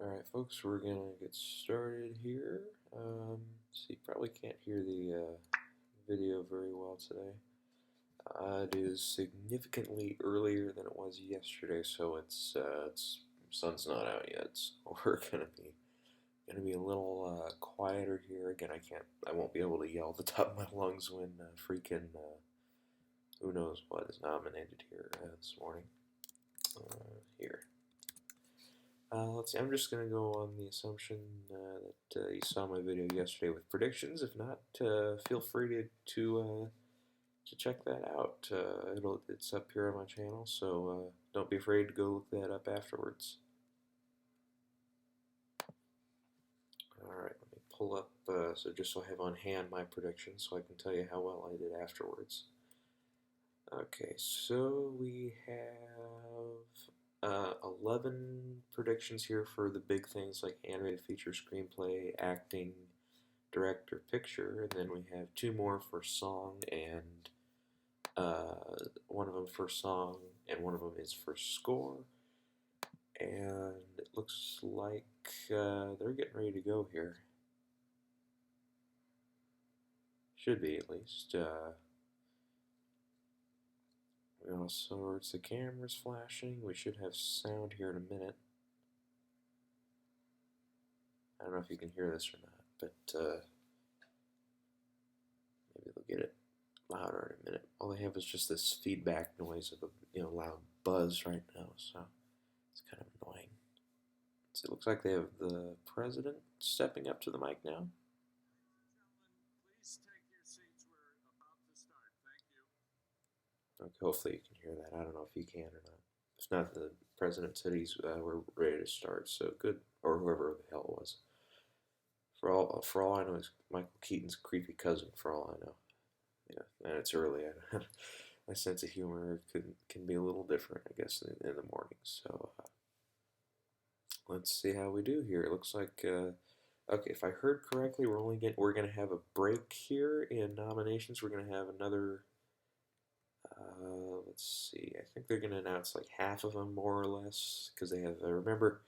Alright, folks, we're gonna get started here. So you probably can't hear the video very well today. It is significantly earlier than it was yesterday, so it's sun's not out yet. So we're gonna be a little quieter here. Again, I won't be able to yell at the top of my lungs when freaking who knows what is nominated here this morning. Here. Let's see, I'm just going to go on the assumption that you saw my video yesterday with predictions. If not, feel free to check that out. It's up here on my channel, so don't be afraid to go look that up afterwards. Alright, let me pull up, so just so I have on hand my predictions so I can tell you how well I did afterwards. Okay, so we have 11 predictions here for the big things like animated feature, screenplay, acting, director, picture, and then we have two more for song and one of them for song and one of them is for score. And it looks like they're getting ready to go here. Should be at least. Also, it's the camera's flashing. We should have sound here in a minute. I don't know if you can hear this or not, but maybe they'll get it louder in a minute. All they have is just this feedback noise of a loud buzz right now, so it's kind of annoying. So it looks like they have the president stepping up to the mic now. Please take your seats. We're about to start. Thank you. Okay, hopefully you can hear that. I don't know if you can or not. If not, the president said we're ready to start. So good, or whoever the hell it was. For all I know, it's Michael Keaton's creepy cousin. For all I know, yeah, and it's early. My sense of humor can be a little different, I guess, in the morning. So let's see how we do here. It looks like okay. If I heard correctly, we're gonna have a break here in nominations. We're gonna have another. Let's see. I think they're gonna announce like half of them more or less because they have. Remember,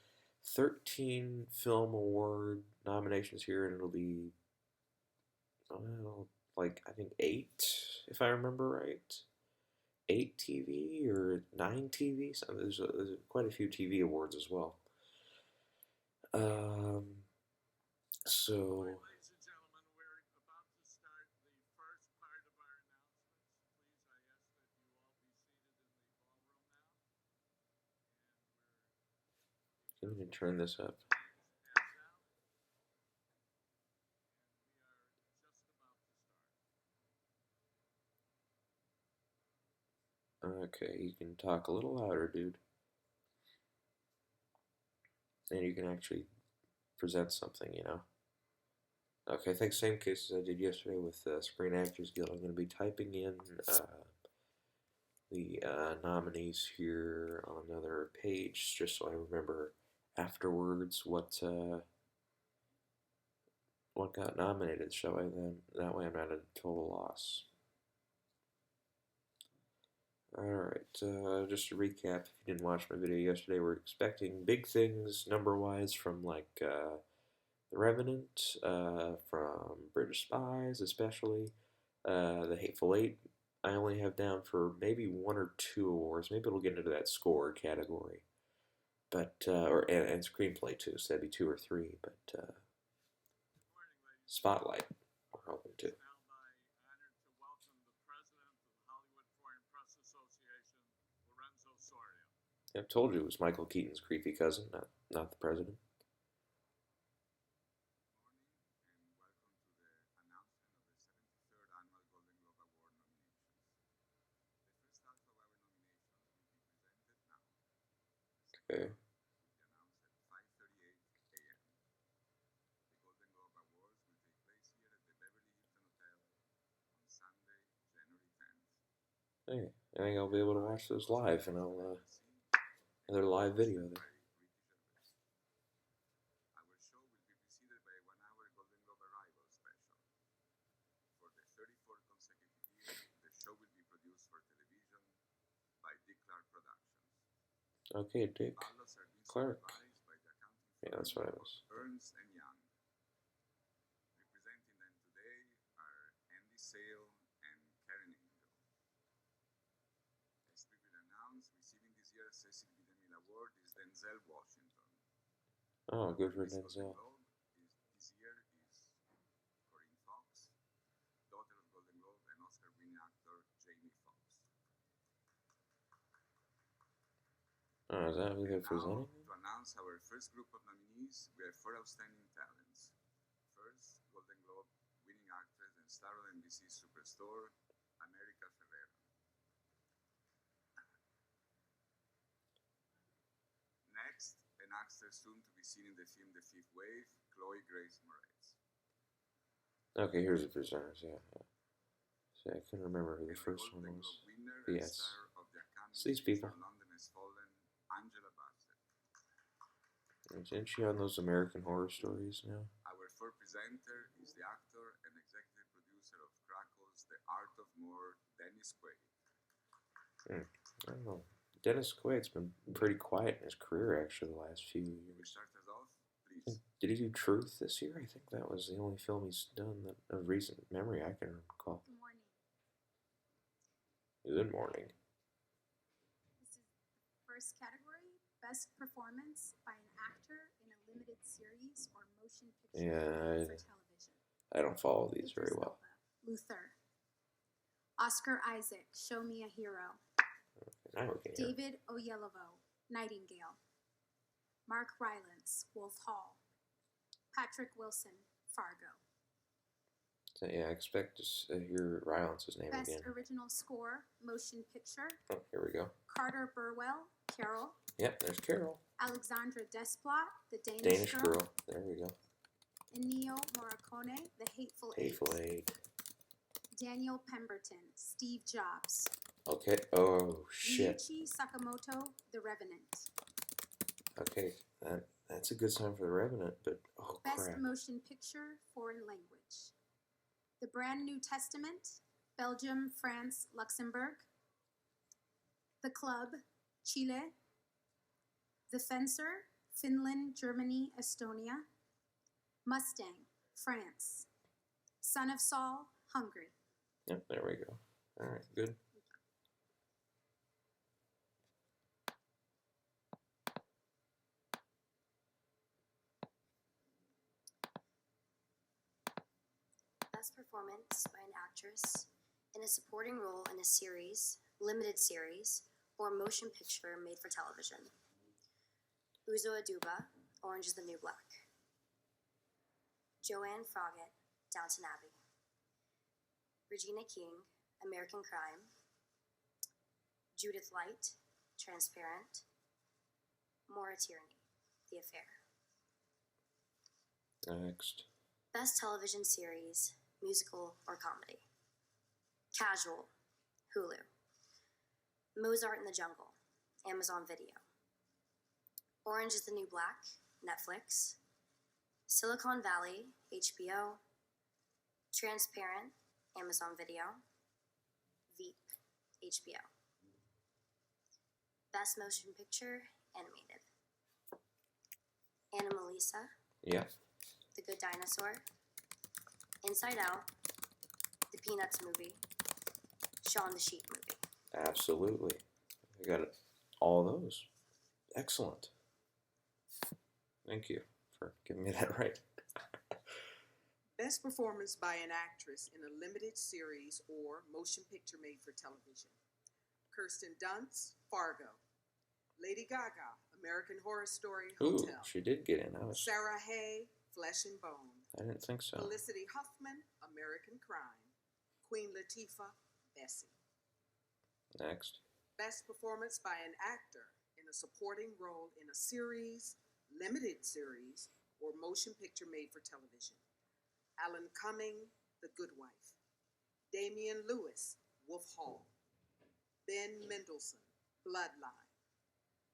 13 film award nominations here, and it'll be well, like I think 8 if I remember right. 8 TV or 9 TV. So there's quite a few TV awards as well. So. Ladies and gentlemen, we're about to start the first part of our announcements. Please, I ask that you all be seated in the ballroom now. Can you turn this up? Okay, you can talk a little louder, dude. And you can actually present something. Okay, I think same case as I did yesterday with Screen Actors Guild. I'm going to be typing in the nominees here on another page just so I remember afterwards what got nominated. So that way I'm not at a total loss. Alright, just to recap, if you didn't watch my video yesterday, we're expecting big things number-wise from like The Revenant, from British Spies especially, The Hateful Eight. I only have down for maybe 1 or 2 awards. Maybe it'll get into that score category, but and screenplay too. So that'd be 2 or 3. But Spotlight, we're hoping to. I told you it was Michael Keaton's creepy cousin, not the president. Okay. Hey, I think I'll be able to watch those live, and I'll another live video there. Okay, Dick Clark. Yeah, that's what I was. Ernst and Young. Representing them today are Andy Sale and Karen Angel. As previously announced, receiving this year's Cecil B. DeMille Award is Denzel Washington. Oh, good for Miss Golden Denzel. Globe this year is Corinne Fox, daughter of Golden Globe and Oscar-winning actor Jamie Foxx. Oh, is that who they're Now, presenting? to announce our first group of nominees, we have 4 outstanding talents. First, Golden Globe winning actress and star of NBC Superstore, America Ferrera. Next, an actress soon to be seen in the film The Fifth Wave, Chloe Grace Moretz. Okay, here's the presenters. Yeah. See, I couldn't remember who the And first Golden one was. Globe winner and Yes. star of the Academy It's these Speech people. on London Has Fallen, Angela Bassett. Isn't she on those American Horror Stories now? Our fourth presenter is the actor and executive producer of Crackles, The Art of More, Dennis Quaid. I don't know. Dennis Quaid's been pretty quiet in his career, actually, the last few Will you years. start us off, please? Did he do Truth this year? I think that was the only film he's done that of recent memory I can recall. Good morning. Good morning. This is the first category, Best Performance by an Actor in a Limited Series or Motion Picture Yeah, for Television. I don't follow these very Idris well. Elba, Luther. Oscar Isaac, Show Me a Hero. Now we can hear. David Oyelowo, Nightingale. Mark Rylance, Wolf Hall. Patrick Wilson, Fargo. So, yeah, I expect to hear Rylance's name Best again. Original Score, Motion Picture. Oh, here we go. Carter Burwell, Carol. Yep, there's Carol. Alexandra Desplat, The Danish Girl. There we go. Ennio Morricone, The Hateful Hateful Eight. Eight. Daniel Pemberton, Steve Jobs. Okay. Oh, shit. Ryuichi Sakamoto, The Revenant. Okay, that's a good sign for The Revenant, but oh Best crap. Motion Picture, Foreign Language. The Brand New Testament, Belgium, France, Luxembourg. The Club, Chile. The Fencer, Finland, Germany, Estonia. Mustang, France. Son of Saul, Hungary. Yep, there we go. All right, good. Best Performance by an Actress in a Supporting Role in a Series, Limited Series, or Motion Picture Made for Television. Uzo Aduba, Orange is the New Black. Joanne Froggatt, Downton Abbey. Regina King, American Crime. Judith Light, Transparent. Maura Tierney, The Affair. Next. Best Television Series, Musical or Comedy. Casual, Hulu. Mozart in the Jungle, Amazon Video. Orange is the New Black, Netflix. Silicon Valley, HBO. Transparent, Amazon Video. Veep, HBO. Best Motion Picture, Animated. Anomalisa, Yeah. The Good Dinosaur. Inside Out, the Peanuts movie, Shaun the Sheep movie. Absolutely. I got it. All those. Excellent. Thank you for giving me that right. Best Performance by an Actress in a Limited Series or Motion Picture Made for Television. Kirsten Dunst, Fargo. Lady Gaga, American Horror Story, Ooh, Hotel. she did get in. Sarah Hay, Flesh and Bone. I didn't think so. Felicity Huffman, American Crime. Queen Latifah, Bessie. Next. Best Performance by an Actor in a Supporting Role in a Series, Limited Series, or Motion Picture Made for Television. Alan Cumming, The Good Wife. Damian Lewis, Wolf Hall. Ben Mendelsohn, Bloodline.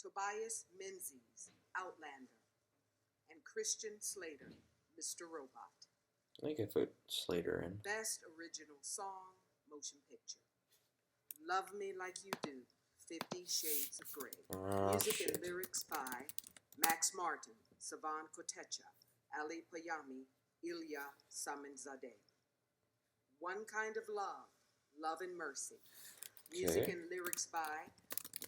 Tobias Menzies, Outlander. And Christian Slater, Mr. Robot. I think I put Slater in. Best Original Song, Motion Picture. Love Me Like You Do, 50 Shades of Grey. Oh, Music shit. and lyrics by Max Martin, Savan Kotecha, Ali Payami, Ilya Saminzadeh. One Kind of Love, Love and Mercy. Music Okay. and lyrics by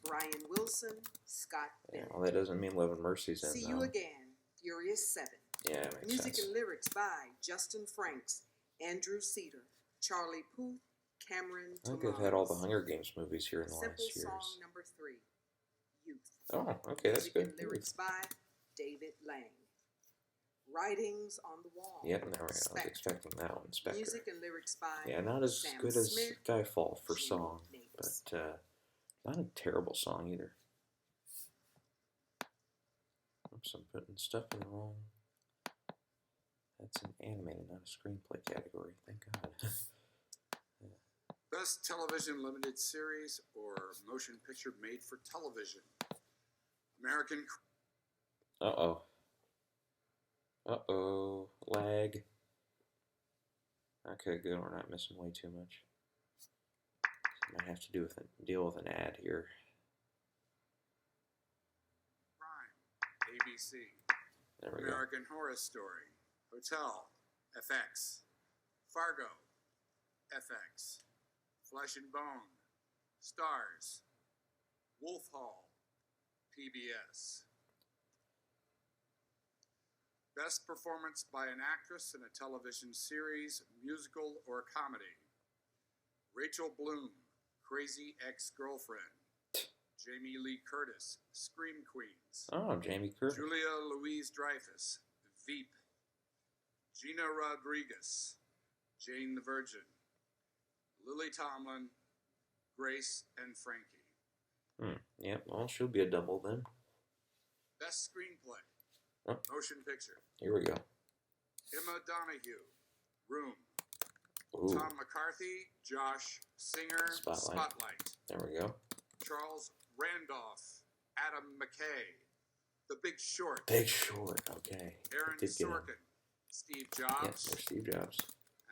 Brian Wilson, Scott Yeah, Bennett. well, that doesn't mean Love and Mercy's in, See though. You Again, Furious 7. Yeah, it makes Music sense. and lyrics by Justin Franks, Andrew Cedar, Charlie Puth, Cameron I think they've had all the Tomas. Hunger Games movies here in the Simple last song years. number 3, Youth. Oh, okay, that's Music good. and lyrics by David Lang. Writings on the Wall. Yep, there we go. I was Spectre. expecting that one, Spectre. Music and lyrics by Yeah, not as Sam good as Smith, Skyfall for Jim song, Mapes. but not a terrible song either. Oops, I'm putting stuff in the wrong. That's an animated, not a screenplay category. Thank God. Best Television Limited Series or Motion Picture Made for Television. American. Uh-oh. Uh-oh. Lag. Okay, good. We're not missing way too much. Might have to deal with an ad here. Prime, ABC. There we go. American Horror Story. Hotel, FX. Fargo, FX. Flesh and Bone, Stars. Wolf Hall, PBS. Best Performance by an Actress in a Television Series, Musical, or Comedy. Rachel Bloom, Crazy Ex-Girlfriend. Jamie Lee Curtis, Scream Queens. Oh, Jamie Curtis. Julia Louis-Dreyfus, Veep. Gina Rodriguez, Jane the Virgin. Lily Tomlin, Grace and Frankie. Yep, well, she'll be a double then. Best Screenplay, Oh. Motion Picture. Here we go. Emma Donahue, Room. Ooh, Tom McCarthy, Josh Singer, Spotlight. There we go. Charles Randolph, Adam McKay, The Big Short. Big Short, okay. Aaron Did get him. Sorkin, Steve Yep, Jobs, there's Steve Jobs.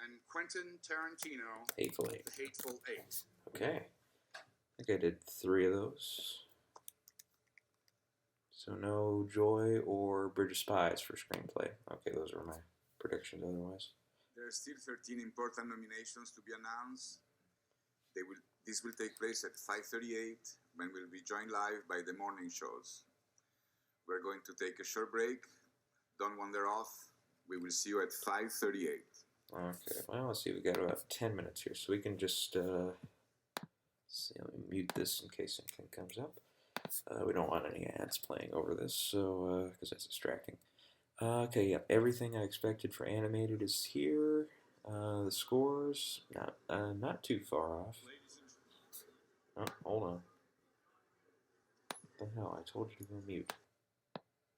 and Quentin Tarantino, Hateful Eight. The Hateful Eight. Okay. I think I did 3 of those. So no Joy or Bridge of Spies for screenplay. Okay, those are my predictions otherwise. There are still 13 important nominations to be announced. This will take place at 5:38 when we'll be joined live by the morning shows. We're going to take a short break. Don't wander off. We will see you at 5:38. Okay, well, let's see. We got about 10 minutes here, so we can just see. Let me mute this in case anything comes up. We don't want any ads playing over this, so because that's distracting. Okay, yeah, everything I expected for animated is here. The scores not too far off. Oh, hold on. What the hell? I told you to go mute.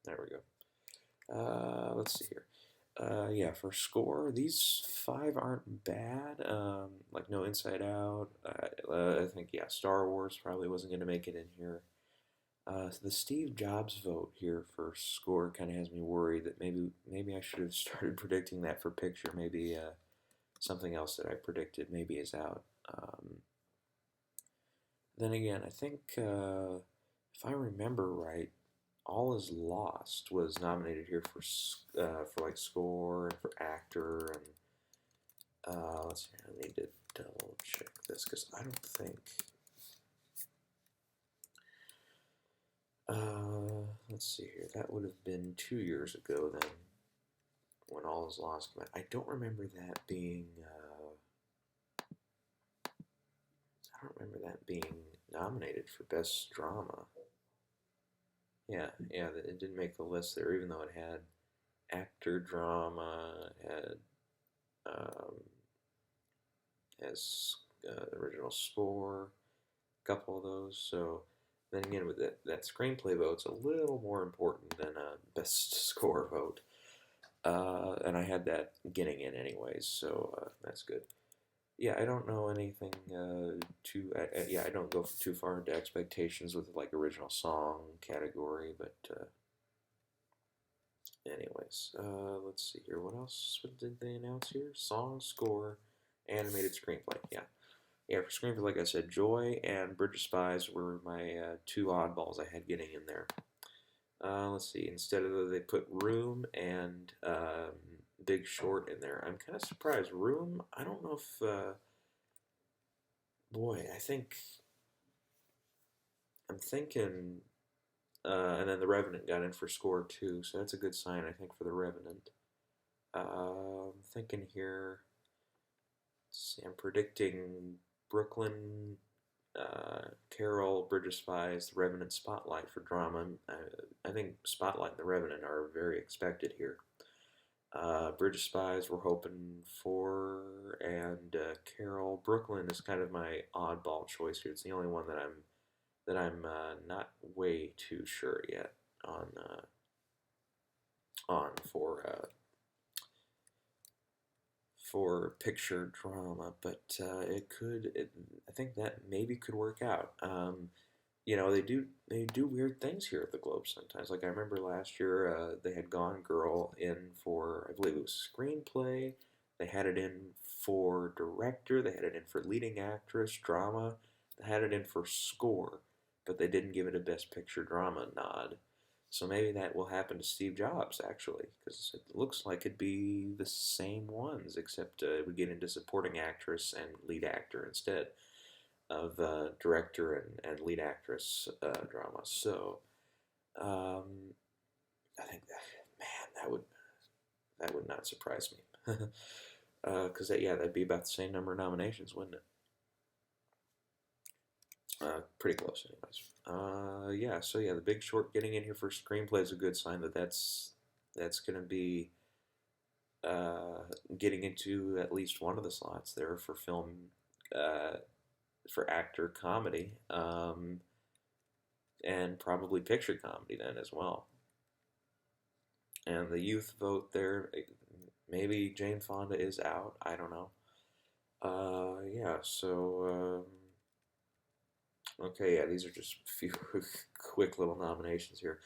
There we go. Let's see here. Yeah, for score, these 5 aren't bad. Like No Inside Out. I think, yeah, Star Wars probably wasn't going to make it in here. The Steve Jobs vote here for score kind of has me worried that maybe I should have started predicting that for picture. Maybe something else that I predicted maybe is out. Then again, I think if I remember right, All Is Lost was nominated here for like score and for actor and let's see. I need to double check this because I don't think. Let's see here. That would have been 2 years ago then, when All Is Lost came out. I don't remember that being. I don't remember that being nominated for Best Drama. Yeah, it didn't make the list there, even though it had actor drama, it had has original score, a couple of those. So then again, with that screenplay vote's a little more important than a best score vote, and I had that getting in anyways, so that's good. Yeah, I don't know anything I don't go too far into expectations with like original song category, but anyways, let's see here. What else did they announce here? Song, score, animated screenplay. Yeah, for screenplay, like I said, Joy and Bridge of Spies were my 2 oddballs I had getting in there. Let's see. Instead of they put Room and Big Short in there. I'm kind of surprised. Room. I don't know if. Boy, I'm thinking. And then The Revenant got in for score too, so that's a good sign, I think, for The Revenant. I'm thinking here. Let's see, I'm predicting Brooklyn, Carol, Bridge of Spies, The Revenant, Spotlight for drama. I think Spotlight and The Revenant are very expected here. Bridge of Spies we're hoping for, and Carol. Brooklyn is kind of my oddball choice here. It's the only one that I'm not way too sure yet on for picture drama, but I think that maybe could work out. They do weird things here at the Globe sometimes. Like I remember last year, they had Gone Girl in for, I believe it was screenplay. They had it in for director. They had it in for leading actress, drama. They had it in for score, but they didn't give it a Best Picture drama nod. So maybe that will happen to Steve Jobs, actually, because it looks like it'd be the same ones, except we get into supporting actress and lead actor instead of director and lead actress drama. So I think that would not surprise me, because that'd be about the same number of nominations, wouldn't it? Pretty close, anyways. So The Big Short getting in here for screenplay is a good sign that's going to be getting into at least one of the slots there for film, for actor comedy, and probably picture comedy then as well. And the youth vote there, maybe Jane Fonda is out. I don't know. Okay, these are just a few quick little nominations here.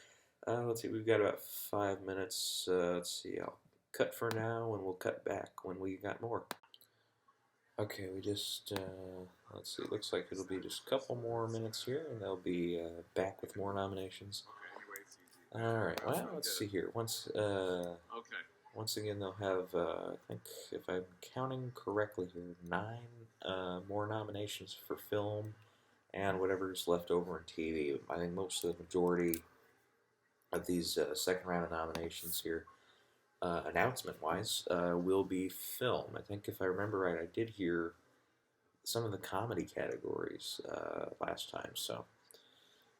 Let's see, we've got about 5 minutes. Let's see, I'll cut for now, and we'll cut back when we got more. Okay, we just, let's see, looks like it'll be just a couple more minutes here, and they'll be back with more nominations. Alright, well, let's see here. Once again, they'll have, I think, if I'm counting correctly here, 9 more nominations for film, and whatever's left over in TV. I think most of the majority of these second round of nominations here, announcement-wise, will be film. I think if I remember right, I did hear some of the comedy categories last time, so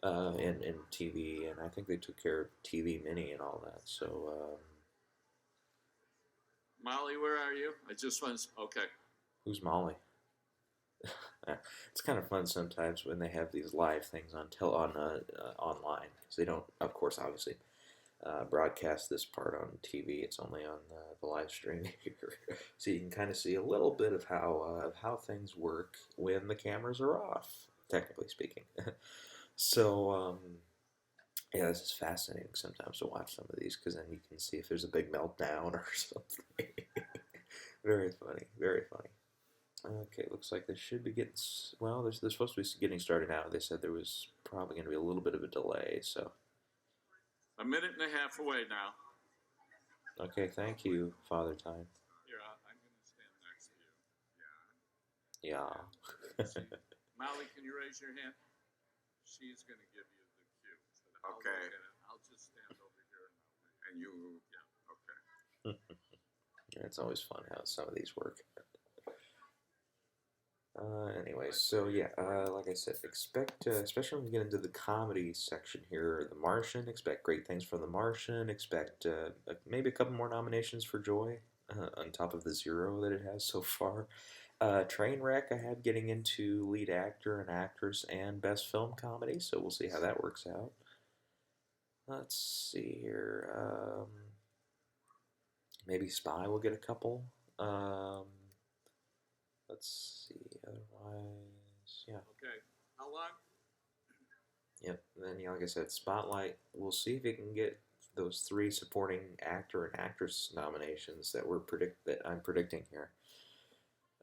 in TV, and I think they took care of TV Mini and all that. So, Molly, where are you? I just want to, okay. Who's Molly? It's kind of fun sometimes when they have these live things on online, because they don't, of course, obviously, broadcast this part on TV. It's only on the live stream here, so you can kind of see a little bit of how things work when the cameras are off, technically speaking. So this is fascinating sometimes to watch some of these, because then you can see if there's a big meltdown or something. Very funny, very funny. Okay, looks like they should be getting, well, they're supposed to be getting started now. They said there was probably going to be a little bit of a delay, so. A minute and a half away now. Okay, thank you, Father Time. Here, I'm going to stand next to you. Yeah. Molly, can you raise your hand? She's going to give you the cue. So Okay. I'll just stand over here. And you, yeah. okay. It's always fun how some of these work. Anyway, so like I said, expect, especially when we get into the comedy section here, The Martian, expect great things from The Martian, expect maybe a couple more nominations for Joy, on top of the 0 that it has so far. Trainwreck I have getting into lead actor and actress and best film comedy, so we'll see how that works out. Let's see here, maybe Spy will get a couple. Let's see, otherwise, yeah. Okay. How long? Yep, and then, like I said, Spotlight, we'll see if it can get those 3 supporting actor and actress nominations that I'm predicting here.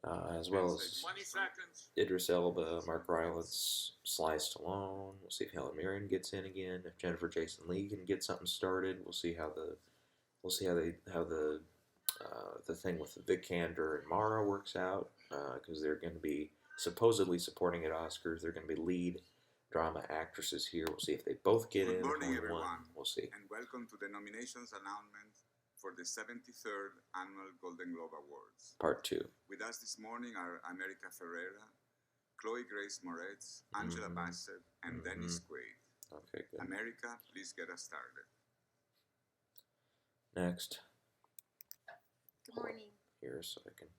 as well And as say 20 seconds. Idris Elba, Mark Rylance, Sly Stallone. We'll see if Helen Mirren gets in again. If Jennifer Jason Leigh can get something started, we'll see how the thing with Vic Cander and Mara works out, because they're going to be supposedly supporting at Oscars. They're going to be lead drama actresses here. We'll see if they both get Good in. morning, Only everyone. one. We'll see. and welcome to the nominations announcement for the 73rd Annual Golden Globe Awards. Part 2. With us this morning are America Ferrera, Chloe Grace Moretz, Angela Mhm. Bassett, and Dennis Quaid. Okay, good. America, please get us started. Next. Good morning. Here, so I can.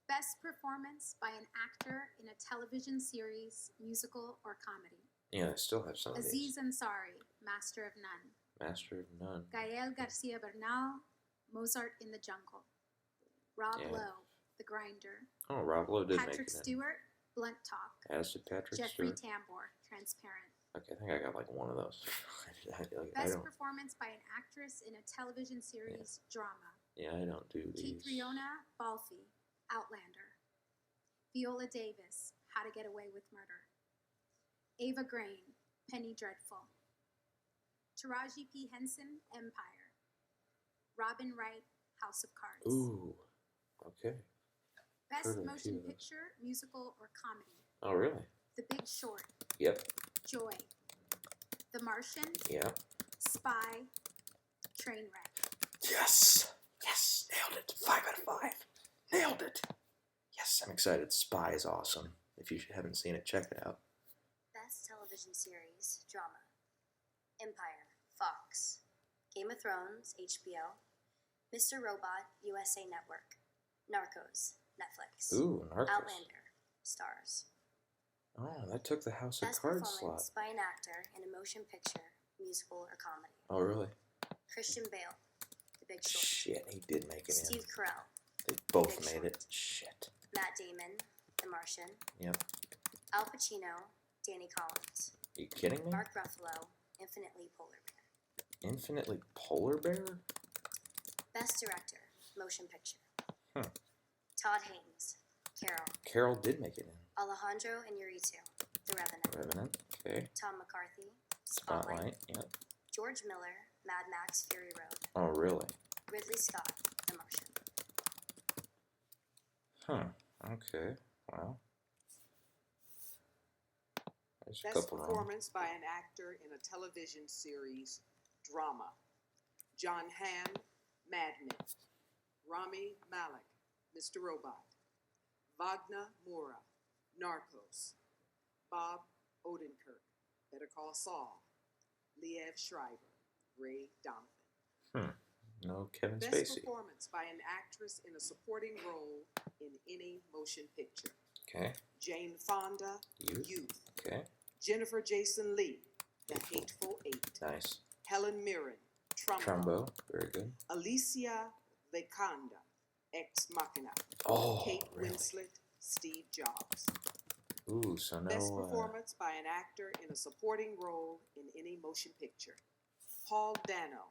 Best performance by an actor in a television series, musical, or comedy. Yeah, I still have some of Aziz these. Ansari, Master of None. Master of None. Gael Garcia Bernal, Mozart in the Jungle. Rob Yeah. Lowe, The Grinder. Oh, Rob Lowe did Patrick make it in. Stewart, Blunt Talk. As did Patrick Jeffrey Stewart. Tambor, Transparent. Okay, I think I got like one of those. I Best don't. performance by an actress in a television series, drama. Yeah, I don't do Keith these. Riona, Balfi, Outlander. Viola Davis, How to Get Away with Murder. Ava Grain, Penny Dreadful. Taraji P. Henson, Empire. Robin Wright, House of Cards. Ooh. Okay. Best heard of a few motion of those. picture, musical, or comedy. Oh, really? The Big Short. Yep. Joy. The Martian. Yep. Spy. Trainwreck. Yes. Yes. Nailed it. 5 out of 5. Nailed it. Yes, I'm excited. Spy is awesome. If you haven't seen it, check it out. Best television series, drama. Empire, Fox. Game of Thrones, HBO. Mr. Robot, USA Network. Narcos, Netflix. Ooh, Narcos. Outlander, Stars. Oh, that took the House of Best Cards performance slot. by an actor in a motion picture, musical, or comedy. Oh, really? Christian Bale, The Big Short. Shit, he did make it in. Steve Carell, They both Big made Short. it. Shit. Matt Damon, The Martian. Yep. Al Pacino, Danny Collins. Are you kidding me? Mark Ruffalo, Infinitely Polar Bear. Infinitely Polar Bear? Best Director, Motion Picture. Hmm. Todd Haynes, Carol. Carol did make it in. Alejandro Inarritu, The Revenant. Revenant. Okay. Tom McCarthy, Spotlight. Spotlight. Yep. George Miller, Mad Max Fury Road. Oh, really? Ridley Scott, The Martian. Huh. Okay. Wow. There's a Best couple wrong. performance by an actor in a television series, drama. John Hamm, Mad Men. Rami Malek, Mr. Robot. Wagner Moura, Narcos. Bob Odenkirk, Better Call Saul. Liev Schreiber, Ray Donovan. No Kevin Best Spacey. performance by an actress in a supporting role in any motion picture. Okay. Jane Fonda, Youth. Youth. Okay. Jennifer Jason Leigh, The Hateful Eight. Nice. Helen Mirren, Trumbo. Trumbo. Very good. Alicia Vikander, Ex Machina. Oh, Kate really? Winslet, Steve Jobs. Ooh, so no. Best performance by an actor in a supporting role in any motion picture. Paul Dano,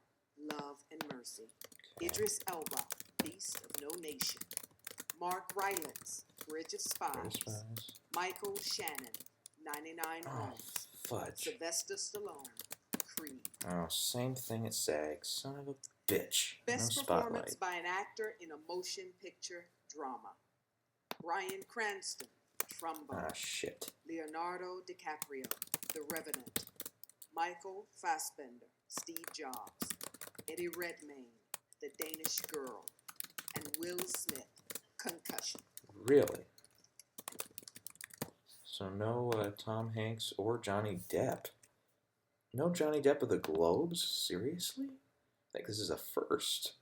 Love and Mercy. Okay. Idris Elba, Beast of No Nation. Mark Rylance, Bridge of Spies. Very spies. Michael Shannon, 99 Oh, Homes. fudge. Sylvester Stallone, Creed. Oh, same thing at SAG. Son of a bitch. Best no performance spotlight. by an actor in a motion picture drama. Bryan Cranston, Trumbo. Ah, shit. Leonardo DiCaprio, The Revenant. Michael Fassbender, Steve Jobs. Eddie Redmayne, The Danish Girl. And Will Smith, Concussion. Really? So no Tom Hanks or Johnny Depp. No Johnny Depp of the Globes? Seriously? I think this is a first.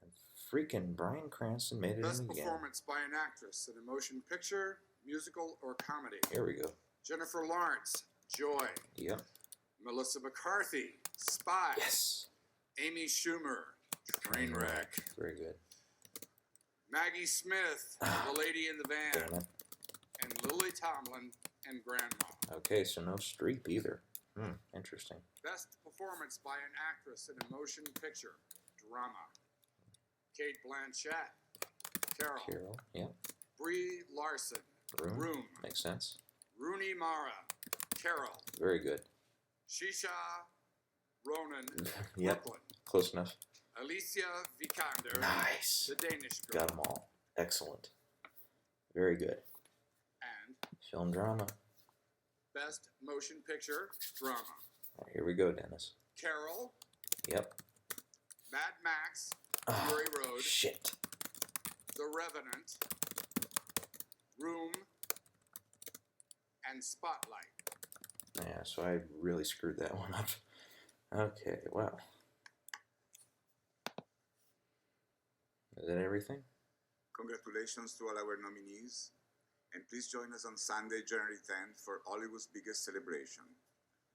And freaking Bryan Cranston made it Best in again. performance by an actress in a motion picture, musical, or comedy. Here we go. Jennifer Lawrence, Joy. Yep. Melissa McCarthy, Spy. Yes. Amy Schumer, Trainwreck. Very good. Maggie Smith, The Lady in the Van. Damn it. And Lily Tomlin and Grandma. Okay, so no Streep either. Interesting. Best performance by an actress in a motion picture, drama. Kate Blanchett, Carol. Carol. Yeah. Brie Larson. Room. Room. Makes sense. Rooney Mara. Carol. Very good. Shisha Ronan. Yep. Brooklyn. Close enough. Alicia Vikander. Nice. The Danish Girl. Got them all. Excellent. Very good. And Film drama. Best Motion Picture Drama. All right, here we go, Dennis. Carol. Yep. Mad Max. Oh, Fury Road. shit. The Revenant. Room. And Spotlight. Yeah, so I really screwed that one up. Okay, well. Is that everything? Congratulations to all our nominees, and please join us on Sunday, January 10th for Hollywood's biggest celebration,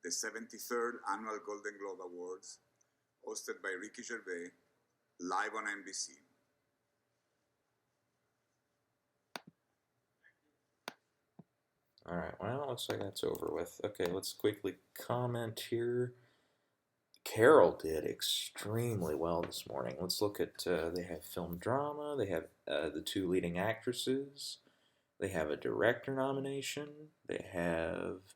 the 73rd Annual Golden Globe Awards, hosted by Ricky Gervais, live on NBC. All right, well, it looks like that's over with. Okay, let's quickly comment here. Carol did extremely well this morning. Let's look at, they have film drama, they have the two leading actresses, they have a director nomination, they have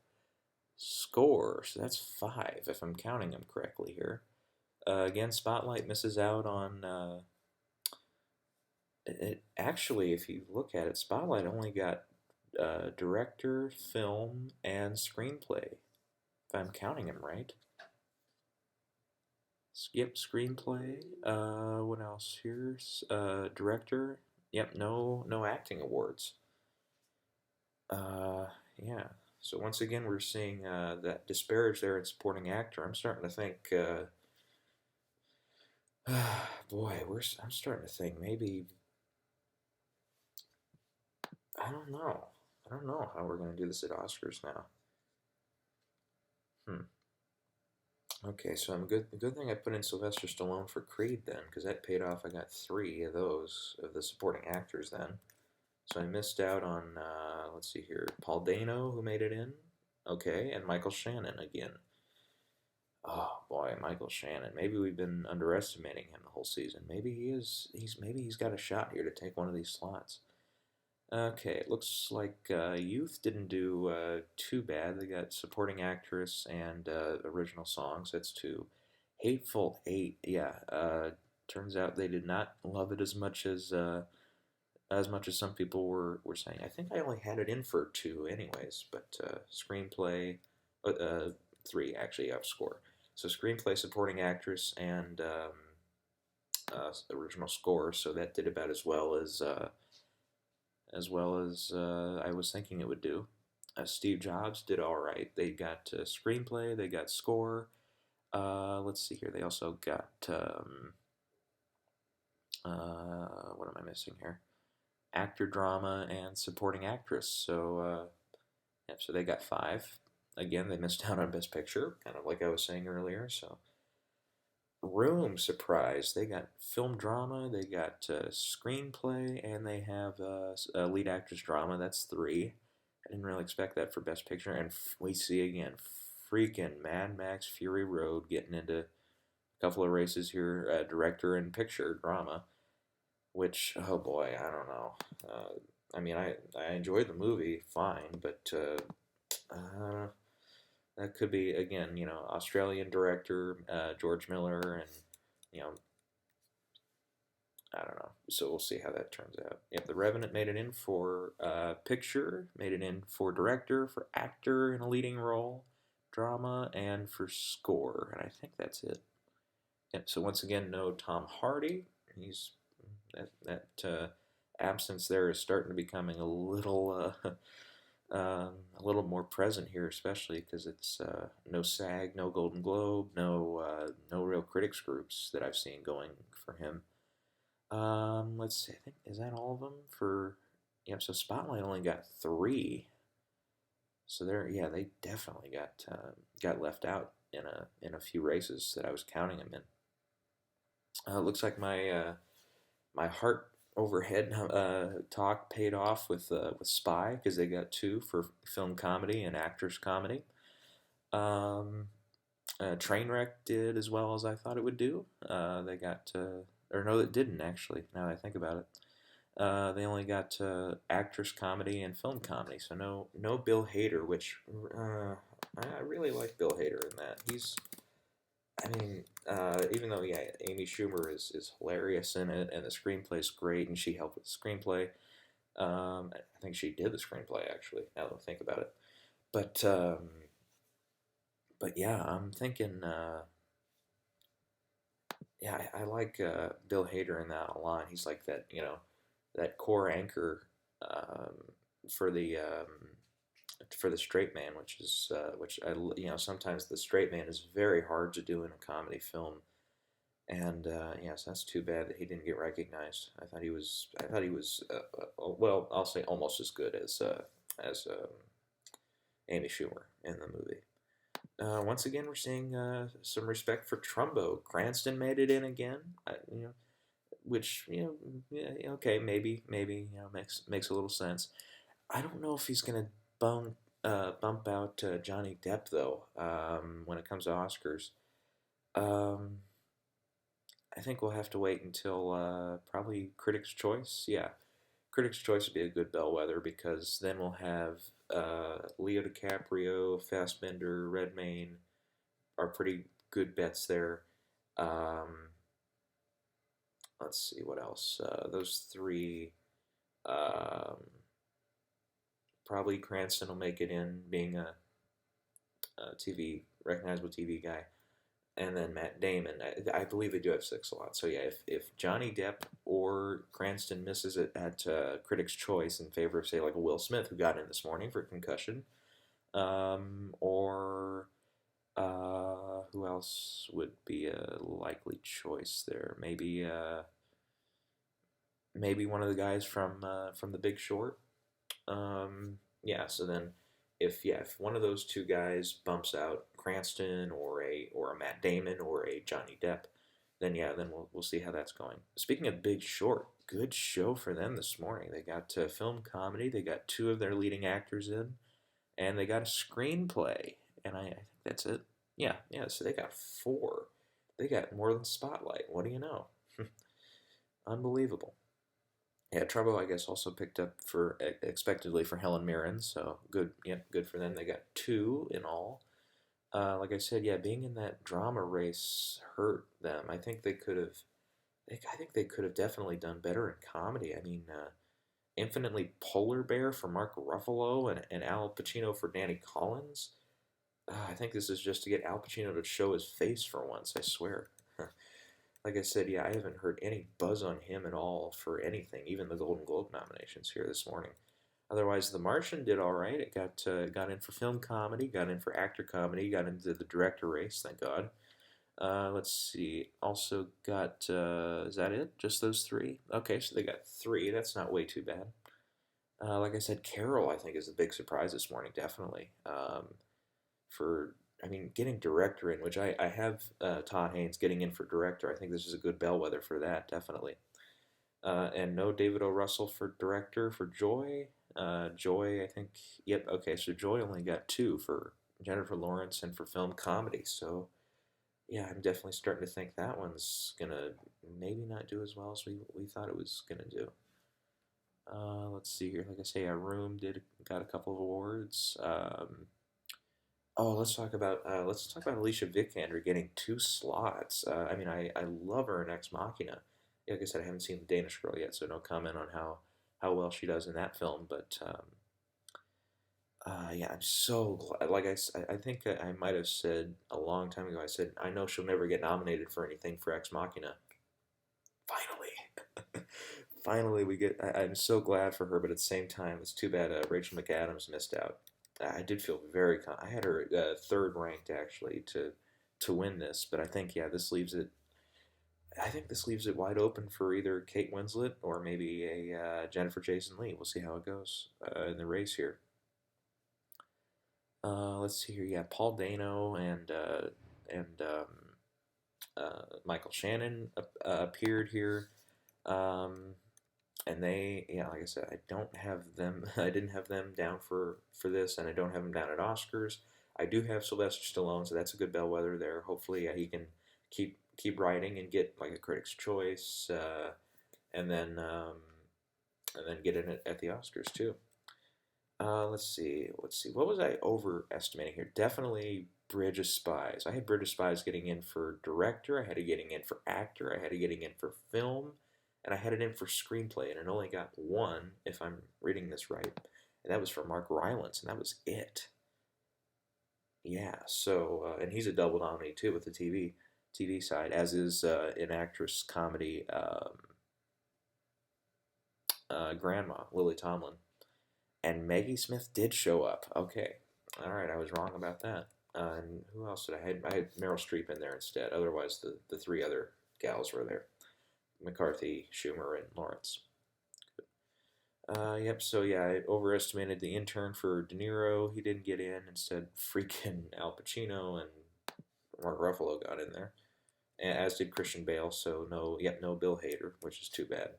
score, so that's 5 if I'm counting them correctly here. Again, Spotlight misses out on, actually, if you look at it, Spotlight only got director, film, and screenplay, if I'm counting them right. Yep, screenplay. What else here? Director. Yep, no acting awards. Yeah. So once again, we're seeing that disparage there in supporting actor. I'm starting to think, boy, I'm starting to think maybe, I don't know how we're gonna do this at Oscars now. Okay, so good thing I put in Sylvester Stallone for Creed then, because that paid off. I got 3 of those, of the supporting actors then. So I missed out on, let's see here, Paul Dano, who made it in. Okay, and Michael Shannon again. Oh boy, Michael Shannon. Maybe we've been underestimating him the whole season. Maybe he's got a shot here to take one of these slots. Okay, it looks like Youth didn't do too bad. They got supporting actress and original songs. That's 2. Hateful Eight, yeah. Turns out they did not love it as much as some people were saying. I think I only had it in for 2 anyways, but screenplay, 3 actually have score. So screenplay, supporting actress, and original score. So that did about as well as I was thinking it would do. Steve Jobs did all right. They got screenplay, they got score. Let's see here. They also got what am I missing here? Actor, drama, and supporting actress. So yeah, so they got 5. Again, they missed out on Best Picture, kind of like I was saying earlier. So Room, surprise. They got film drama, they got screenplay, and they have lead actress drama. That's 3. I didn't really expect that for Best Picture. And we see again, freaking Mad Max Fury Road getting into a couple of races here. Director and picture drama, which, oh boy, I don't know. I mean, I enjoyed the movie fine, but that could be, again, Australian director, George Miller, and, I don't know. So we'll see how that turns out. Yep, The Revenant made it in for picture, made it in for director, for actor in a leading role, drama, and for score. And I think that's it. Yep, so once again, no Tom Hardy. He's, that absence there is starting to becoming a little more present here, especially because it's no SAG, no Golden Globe, no real critics groups that I've seen going for him. Let's see. I think, is that all of them for? Yep. So Spotlight only got 3. So they definitely got left out in a few races that I was counting them in. Looks like my heart overhead talk paid off with Spy, because they got 2 for film comedy and actors comedy. Trainwreck did as well as I thought it would do. They got, or no, it didn't actually, now that I think about it. They only got actress comedy and film comedy, so no Bill Hader, which I really like Bill Hader in that. I mean, even though yeah, Amy Schumer is hilarious in it, and the screenplay's great, and she helped with the screenplay. I think she did the screenplay actually. Now that I think about it, but yeah, I'm thinking. Yeah, I like Bill Hader in that a lot. He's like that, that core anchor um, for the straight man, which sometimes the straight man is very hard to do in a comedy film, and yes, that's too bad that he didn't get recognized. I thought he was well, I'll say almost as good as Amy Schumer in the movie. Once again, we're seeing some respect for Trumbo. Cranston made it in again. Which yeah, okay, maybe makes a little sense. I don't know if he's gonna bump out Johnny Depp though. When it comes to Oscars, um, I think we'll have to wait until probably Critics' Choice. Yeah, Critics' Choice would be a good bellwether because then we'll have Leo DiCaprio, Fassbender, Redmayne are pretty good bets there. Um, let's see what else. Those three. Um, Probably Cranston will make it in, being a TV recognizable TV guy, and then Matt Damon. I believe they do have six slots. So yeah, if Johnny Depp or Cranston misses it at Critics' Choice in favor of say like a Will Smith who got in this morning for concussion, or who else would be a likely choice there? Maybe one of the guys from The Big Short. Yeah, so then if one of those two guys bumps out Cranston or a Matt Damon or a Johnny Depp, then yeah, then we'll see how that's going. Speaking of Big Short, good show for them this morning. They got film comedy. They got two of their leading actors in, and they got a screenplay. And I think that's it. Yeah. So they got four. They got more than Spotlight. What do you know? Unbelievable. Yeah, Trumbo, I guess, also picked up for expectedly for Helen Mirren, so good. Yeah, good for them. They got two in all. Like I said, yeah, being in that drama race hurt them. I think they could have. I think they could have definitely done better in comedy. I mean, Infinitely Polar Bear for Mark Ruffalo and Al Pacino for Danny Collins. I think this is just to get Al Pacino to show his face for once. I swear. Like I said, yeah, I haven't heard any buzz on him at all for anything, even the Golden Globe nominations here this morning. Otherwise, The Martian did all right. It got in for film comedy, got in for actor comedy, got into the director race, thank God. Let's see. Also got, is that it? Just those three? Okay, so they got three. That's not way too bad. Like I said, Carol, I think, is the big surprise this morning, definitely. I mean, getting director in, which I have Todd Haynes getting in for director. I think this is a good bellwether for that, definitely. And no David O. Russell for director for Joy. Joy, I think, yep, okay, so Joy only got two for Jennifer Lawrence and for film comedy. So, yeah, I'm definitely starting to think that one's going to maybe not do as well as we thought it was going to do. Let's see here. Like I say, Room got a couple of awards. Oh, let's talk about Alicia Vikander getting two slots. I mean, I love her in Ex Machina. Like I said, I haven't seen The Danish Girl yet, so no comment on how well she does in that film. But yeah, I'm so glad. Like I think I might have said a long time ago. I said I know she'll never get nominated for anything for Ex Machina. Finally, finally we get. I'm so glad for her, but at the same time, it's too bad Rachel McAdams missed out. I did feel very. I had her third ranked actually to win this, but I think yeah, this leaves it. I think this leaves it wide open for either Kate Winslet or maybe a Jennifer Jason Leigh. We'll see how it goes in the race here. Let's see here. Yeah, Paul Dano and Michael Shannon appeared here. And they, yeah, like I said, I don't have them. I didn't have them down for this, and I don't have them down at Oscars. I do have Sylvester Stallone, so that's a good bellwether there. Hopefully, he can keep writing and get like a Critics' Choice, and then and then get in it at the Oscars too. Let's see. What was I overestimating here? Definitely Bridge of Spies. I had Bridge of Spies getting in for director. I had it getting in for actor. I had it getting in for film, and I had it in for screenplay. And it only got one, if I'm reading this right, and that was for Mark Rylance, and that was it. Yeah. So, and he's a double nominee too with the TV side, as is an actress comedy grandma Lily Tomlin. And Maggie Smith did show up. Okay. All right, I was wrong about that. And who else did I have? I had Meryl Streep in there instead. Otherwise, the three other gals were there: McCarthy, Schumer, and Lawrence. Yep. So yeah, I overestimated the intern for De Niro. He didn't get in. Instead, freaking Al Pacino and Mark Ruffalo got in there, as did Christian Bale. So no Bill Hader, which is too bad.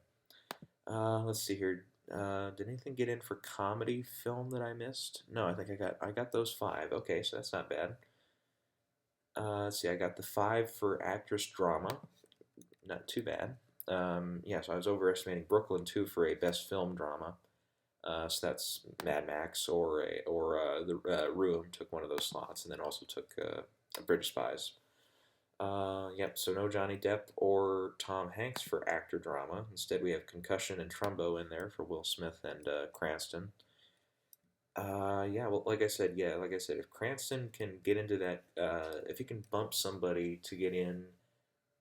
Let's see here. Did anything get in for comedy film that I missed? No, I think I got those 5. Okay, so that's not bad. Let's see, I got the 5 for actress drama. Not too bad. Yeah, so I was overestimating Brooklyn too for a best film drama. So that's Mad Max or the Room took one of those slots, and then also took Bridge of Spies. Yep, so no Johnny Depp or Tom Hanks for actor drama. Instead, we have Concussion and Trumbo in there for Will Smith and Cranston. Yeah, well, like I said, if Cranston can get into that, if he can bump somebody to get in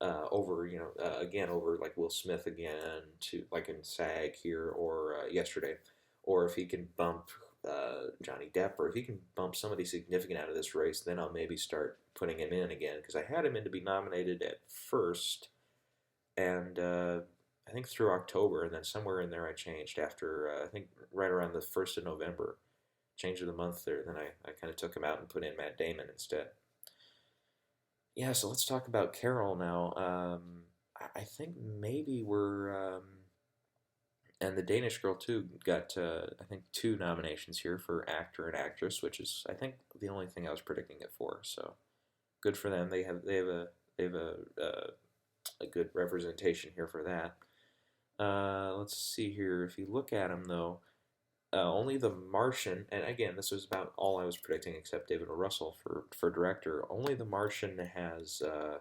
over, again, over like Will Smith again, to like in SAG here or yesterday, or if he can bump Johnny Depp, or if he can bump somebody significant out of this race, then I'll maybe start putting him in again, because I had him in to be nominated at first, and I think through October, and then somewhere in there I changed after, I think right around the 1st of November, change of the month there, then I kind of took him out and put in Matt Damon instead. Yeah, so let's talk about Carol now. I think maybe we're, and the Danish Girl too got I think 2 nominations here for actor and actress, which is I think the only thing I was predicting it for. So good for them. They have a good representation here for that. Let's see here. If you look at them though, only The Martian, and again this was about all I was predicting except David O. Russell for director. Only The Martian has a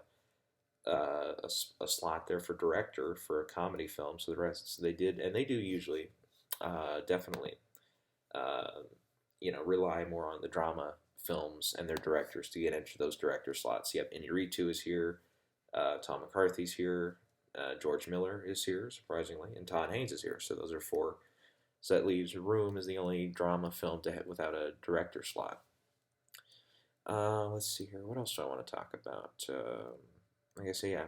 slot there for director for a comedy film. So the rest they did, and they do usually definitely rely more on the drama films and their directors to get into those director slots. Yep, Inarritu is here, Tom McCarthy's here, George Miller is here surprisingly, and Todd Haynes is here. So those are 4. So that leaves Room as the only drama film to hit without a director slot. Let's see here. What else do I want to talk about? Like I say,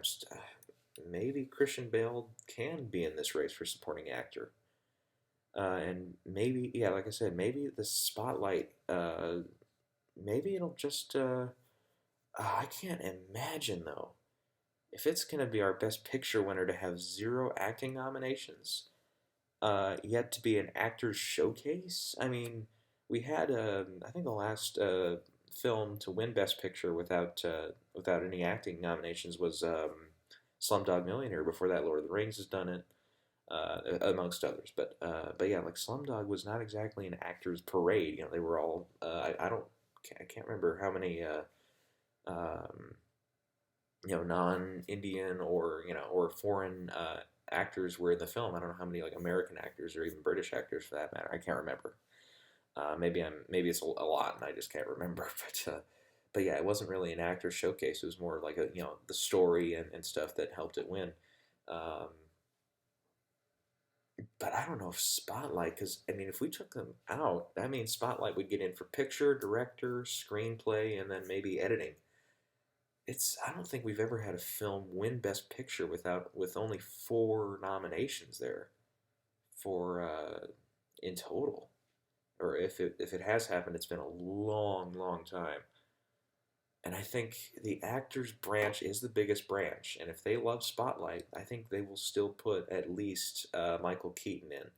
maybe Christian Bale can be in this race for supporting actor. And maybe, yeah, like I said, maybe the spotlight, maybe it'll just, I can't imagine, though, if it's going to be our Best Picture winner to have 0 acting nominations, yet to be an actor's showcase. I mean, we had, I think the last film to win Best Picture without any acting nominations was Slumdog Millionaire. Before that, Lord of the Rings has done it, amongst others. But yeah, like Slumdog was not exactly an actor's parade. They were all I can't remember how many non-Indian or foreign actors were in the film. I don't know how many like American actors or even British actors for that matter. I can't remember. Maybe it's a lot and I just can't remember. But yeah, it wasn't really an actor showcase. It was more like the story and stuff that helped it win. But I don't know if Spotlight, because I mean, if we took them out, that means Spotlight would get in for picture, director, screenplay, and then maybe editing. I don't think we've ever had a film win Best Picture with only 4 nominations there for in total. Or if it has happened, it's been a long, long time. And I think the actors branch is the biggest branch. And if they love Spotlight, I think they will still put at least Michael Keaton in.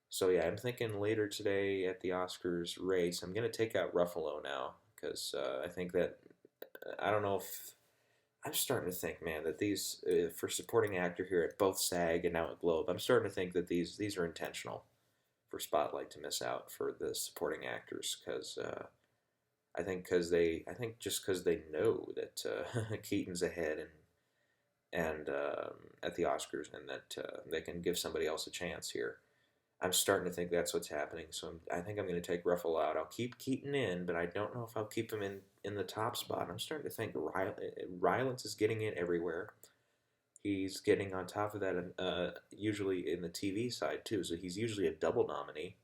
So yeah, I'm thinking later today at the Oscars race, I'm going to take out Ruffalo now. Because I think that, I don't know I'm starting to think, man, that these for supporting actor here at both SAG and now at Globe, I'm starting to think that these are intentional for Spotlight to miss out for the supporting actors because I think just because they know that Keaton's ahead and at the Oscars and that they can give somebody else a chance here. I'm starting to think that's what's happening. So I think I'm going to take Ruffalo out. I'll keep Keaton in, but I don't know if I'll keep him in the top spot. I'm starting to think Rylance is getting it everywhere. He's getting on top of that usually in the TV side too. So he's usually a double nominee.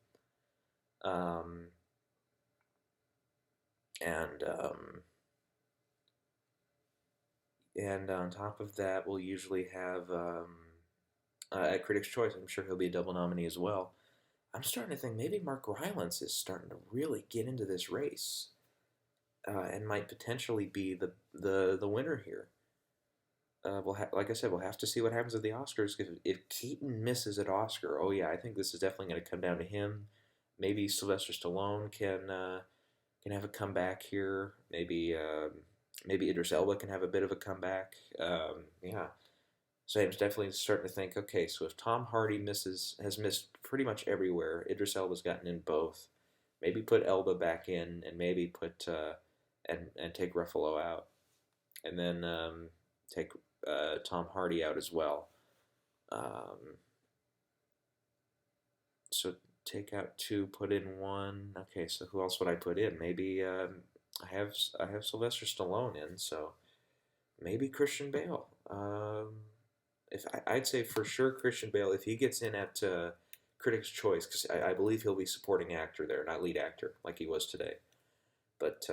And on top of that, we'll usually have at Critics' Choice. I'm sure he'll be a double nominee as well. I'm starting to think maybe Mark Rylance is starting to really get into this race and might potentially be the winner here. Like I said, we'll have to see what happens at the Oscars. If Keaton misses at Oscar, oh yeah, I think this is definitely going to come down to him. Maybe Sylvester Stallone can have a comeback here. Maybe Idris Elba can have a bit of a comeback. Yeah. So I'm definitely starting to think, okay, so if Tom Hardy has missed pretty much everywhere, Idris Elba's gotten in both. Maybe put Elba back in, and maybe put and take Ruffalo out, and then take Tom Hardy out as well. So take out two, put in one. Okay, so who else would I put in? Maybe I have Sylvester Stallone in, so maybe Christian Bale. I'd say for sure Christian Bale, if he gets in at Critics' Choice, because I believe he'll be supporting actor there, not lead actor like he was today. But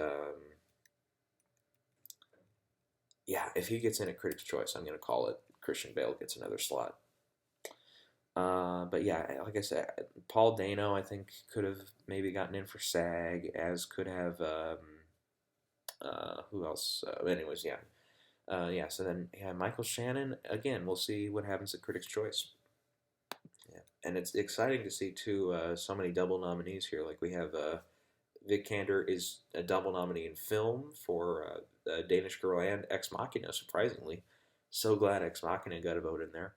yeah, if he gets in at Critics' Choice, I'm going to call it Christian Bale gets another slot. But yeah, like I said, Paul Dano I think could have maybe gotten in for SAG, as could have who else? Anyways, yeah. So then, Michael Shannon, again, we'll see what happens at Critics' Choice. Yeah. And it's exciting to see, too, so many double nominees here. Like, we have Vic Kander is a double nominee in film for Danish Girl and Ex Machina, surprisingly. So glad Ex Machina got a vote in there.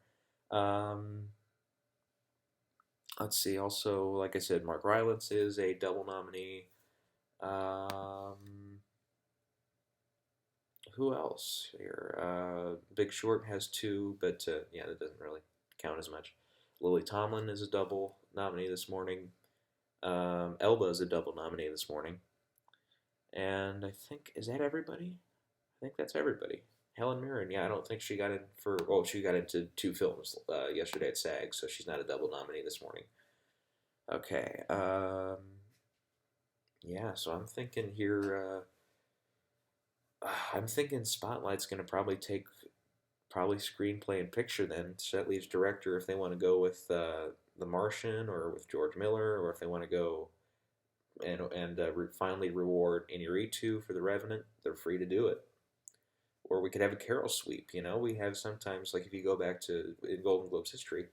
Let's see, also, like I said, Mark Rylance is a double nominee. Who else here? Big Short has two, but yeah, that doesn't really count as much. Lily Tomlin is a double nominee this morning. Elba is a double nominee this morning. And I think, is that everybody? I think that's everybody. Helen Mirren, yeah, I don't think she got in for, well, she got into two films yesterday at SAG, so she's not a double nominee this morning. Okay, yeah, so I'm thinking here, I'm thinking Spotlight's going to probably take screenplay and picture then. So that leaves director if they want to go with The Martian or with George Miller, or if they want to go and finally reward Inarritu for The Revenant, they're free to do it. Or we could have a Carol sweep. We have sometimes, like if you go back to in Golden Globes history,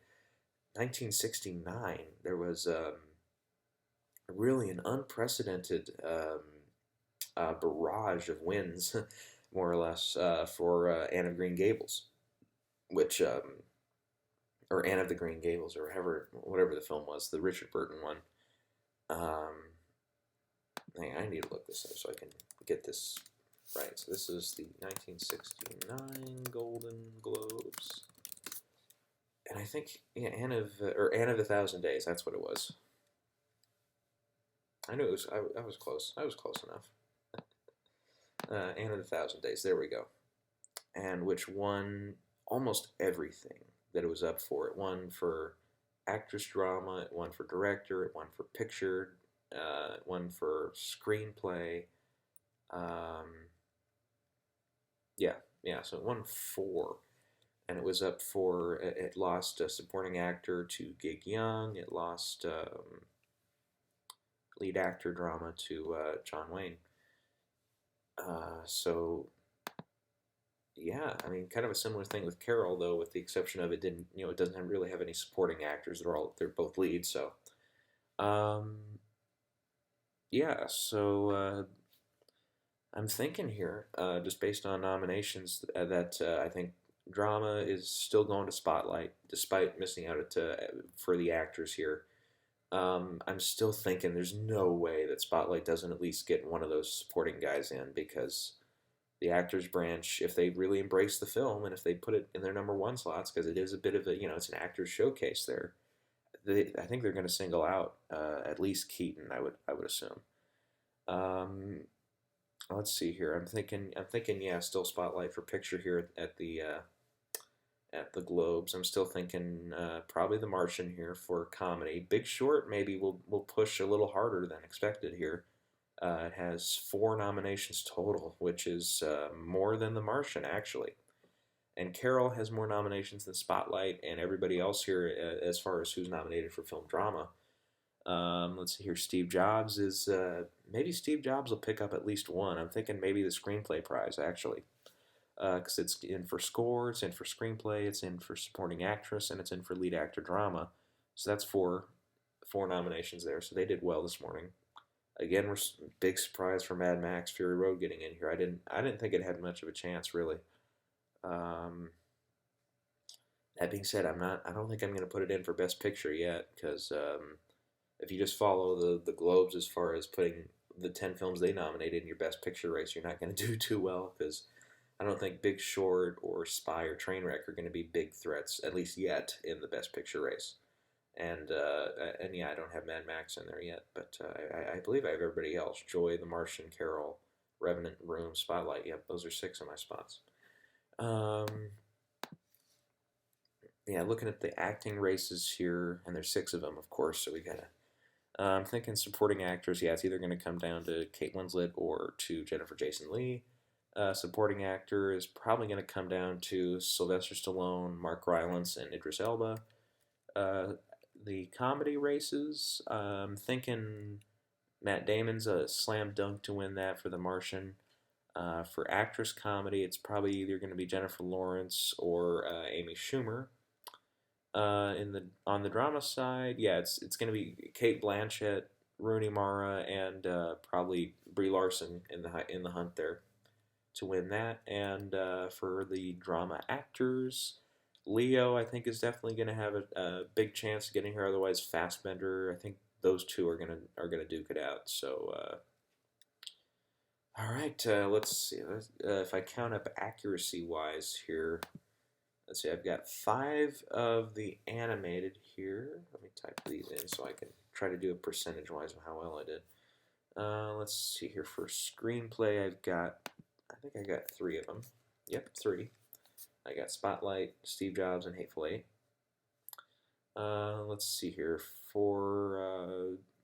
1969, there was really an unprecedented barrage of wins, more or less, for Anne of Green Gables, which, or Anne of the Green Gables, or whatever the film was, the Richard Burton one. I need to look this up so I can get this right. So this is the 1969 Golden Globes, and I think Anne of the Thousand Days. That's what it was. I knew it was. I was close. I was close enough. Anne of the Thousand Days. There we go. And which won almost everything that it was up for. It won for actress drama. It won for director. It won for picture. It won for screenplay. So it won 4. And it was up for, it lost a supporting actor to Gig Young. It lost lead actor drama to John Wayne. So, yeah, I mean, kind of a similar thing with Carol, though, with the exception of it doesn't really have any supporting actors. They're both leads, so. Yeah, so I'm thinking here, just based on nominations, that I think drama is still going to Spotlight, despite missing out for the actors here. I'm still thinking there's no way that Spotlight doesn't at least get one of those supporting guys in because the actors branch, if they really embrace the film and if they put it in their number one slots, because it is a bit of a, it's an actor's showcase there. I think they're going to single out at least Keaton. I would assume. Um, let's see here. I'm thinking, yeah, still Spotlight for picture here at the Globes. I'm still thinking probably The Martian here for comedy. Big Short maybe will push a little harder than expected here. It has 4 nominations total, which is more than The Martian actually. And Carol has more nominations than Spotlight and everybody else here as far as who's nominated for film drama. Let's see here. Steve Jobs is maybe Steve Jobs will pick up at least one. I'm thinking maybe the screenplay prize actually, because it's in for score, it's in for screenplay, it's in for supporting actress, and it's in for lead actor drama. So that's four nominations there. So they did well this morning. Again, we're big surprise for Mad Max Fury Road getting in here. I didn't think it had much of a chance really. Um, that being said, I don't think I'm going to put it in for Best Picture yet because if you just follow the Globes as far as putting the 10 films they nominated in your Best Picture race, you're not going to do too well because I don't think Big Short or Spy or Trainwreck are going to be big threats, at least yet, in the Best Picture race. And yeah, I don't have Mad Max in there yet, but I believe I have everybody else: Joy, The Martian, Carol, Revenant, Room, Spotlight. Yep, those are 6 of my spots. Yeah, looking at the acting races here, and there's 6 of them, of course. So we gotta. I'm thinking supporting actors. Yeah, it's either going to come down to Kate Winslet or to Jennifer Jason Leigh. Supporting actor is probably going to come down to Sylvester Stallone, Mark Rylance, and Idris Elba. The comedy races, I'm thinking Matt Damon's a slam dunk to win that for The Martian. For actress comedy, it's probably either going to be Jennifer Lawrence or Amy Schumer. On the drama side, yeah, it's going to be Kate Blanchett, Rooney Mara, and probably Brie Larson in the hunt there to win that. And for the drama actors, Leo, I think, is definitely going to have a big chance of getting here. Otherwise, Fassbender, I think those 2 are gonna duke it out. So, all right, let's see. If I count up accuracy wise here, let's see. I've got 5 of the animated here. Let me type these in so I can try to do a percentage wise of how well I did. Let's see here. For screenplay, I think I got 3 of them. Yep, 3. I got Spotlight, Steve Jobs, and Hateful Eight. Let's see here.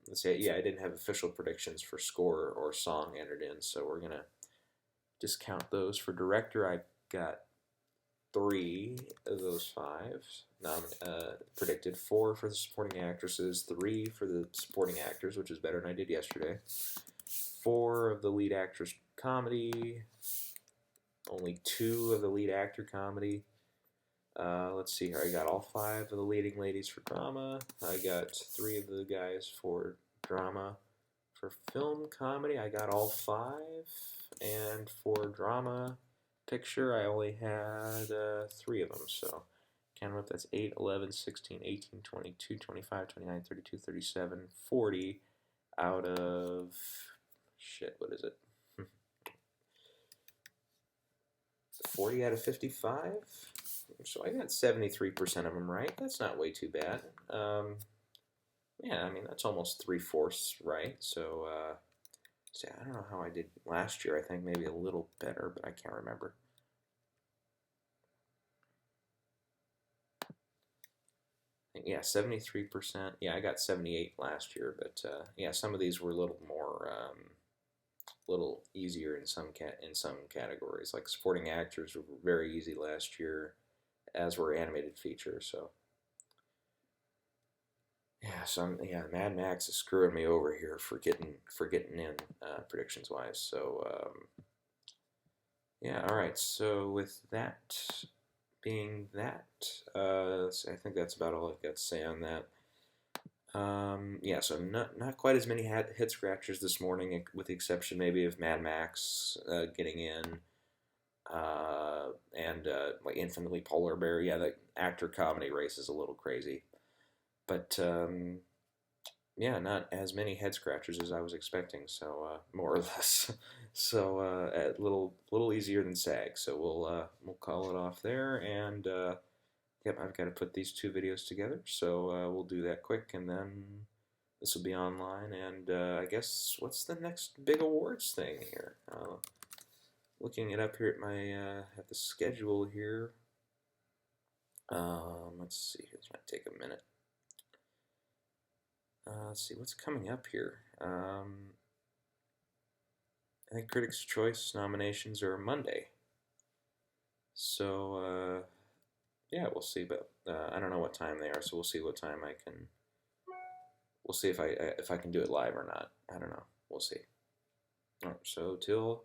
Let's see. Yeah, I didn't have official predictions for score or song entered in, so we're gonna discount those. For director, I got 3 of those 5 predicted. 4 for the supporting actresses, 3 for the supporting actors, which is better than I did yesterday. 4 of the lead actress comedy. Only 2 of the lead actor comedy. Let's see here. I got all 5 of the leading ladies for drama. I got 3 of the guys for drama. For film comedy, I got all 5. And for drama picture, I only had 3 of them. So, count them up. That's 8, 11, 16, 18, 22, 25, 29, 32, 37, 40 out of... Shit, what is it? 40 out of 55, so I got 73% of them right. That's not way too bad. Yeah, I mean, that's almost 3/4 right. So, I don't know how I did last year. I think maybe a little better, but I can't remember. Yeah, 73%. Yeah, I got 78 last year, but yeah, some of these were a little more... little easier in some categories. Like supporting actors were very easy last year, as were animated features. So yeah, Mad Max is screwing me over here for getting in predictions wise. So yeah, all right. So with that being that, I think that's about all I've got to say on that. Yeah, so not quite as many head scratchers this morning, with the exception maybe of Mad Max getting in, and like Infinitely Polar Bear. Yeah, the actor comedy race is a little crazy, but yeah, not as many head scratchers as I was expecting. So more or less, so a little easier than SAG. So we'll call it off there, and yep, I've got to put these two videos together. So we'll do that quick, and then this will be online. And I guess what's the next big awards thing here? Looking it up here at my at the schedule here. Let's see. This might take a minute. Let's see what's coming up here. I think Critics' Choice nominations are Monday. So yeah, we'll see. But I don't know what time they are, so we'll see what time I can. We'll see if I can do it live or not. I don't know. We'll see. All right, so till